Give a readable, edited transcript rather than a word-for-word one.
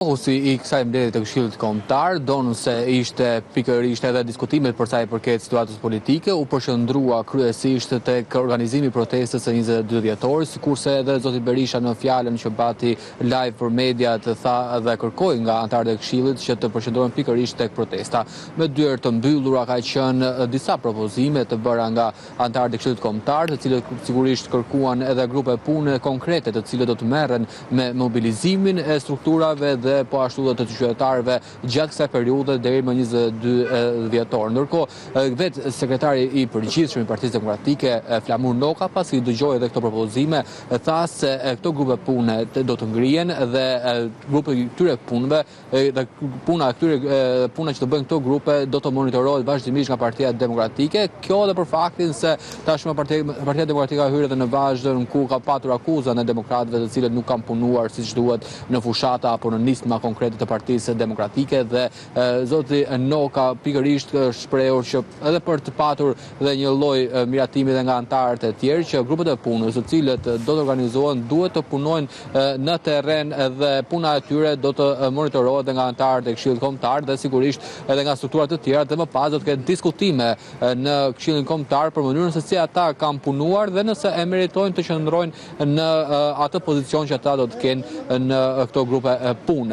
Si I kësaj mbledhje të Këshillit Kombëtar, donë se ishte pikërisht edhe diskutimet për sa i përket situatës politike, u përqendrua kryesisht tek organizimi i protestës së 22 dhjetorit, sikurse edhe zoti Berisha në fjalën që bati live për media të tha dhe kërkoi nga anëtarët e Këshillit që të përqendrohen pikërisht tek protesta. Me dyert të mbyllura ka qenë disa propozime të bëra nga anëtarët e Këshillit Kombëtar, të cilët sigurisht kërkuan edhe grupe pune konkrete të cilët do të merren me mobilizimin e strukturave dhe po ashtu dhe të qytetarëve gjatë kësaj periudhe deri më 22 dhjetor. Ndërkohë, vetë sekretari i përgjithshëm i Partisë Demokratike, Flamur Noka, pasi i dëgjoi edhe këto propozime, tha se këto grupe pune do të ngrihen dhe grupe këtyre punëve dhe puna që të bëjnë këto grupe do të monitorohet vazhdimisht nga Partia Demokratike. Kjo edhe për faktin se tashmë Partia Demokratike ka hyrë edhe në vazhdon ku ka patur akuza në demokratëve të cilët nuk kanë punuar siç duhet në fushata apo në nisma konkrete të Partisë Demokratike dhe zoti Noka pikërisht shprehur që edhe për të patur dhe një lloj miratimi dhe nga anëtarët e tjerë që grupet e punës, të cilët do të organizohen, duhet të punojnë në terren dhe puna e tyre do të monitorohet nga anëtarët e Këshillit Kombëtar dhe sigurisht edhe nga strukturat të tjera dhe më pas do të ketë diskutime në Këshillin Kombëtar për mënyrën se si ata kanë punuar dhe nëse e meritojnë të qëndrojnë në atë pozicion që ata do të kenë në këto grupe pune.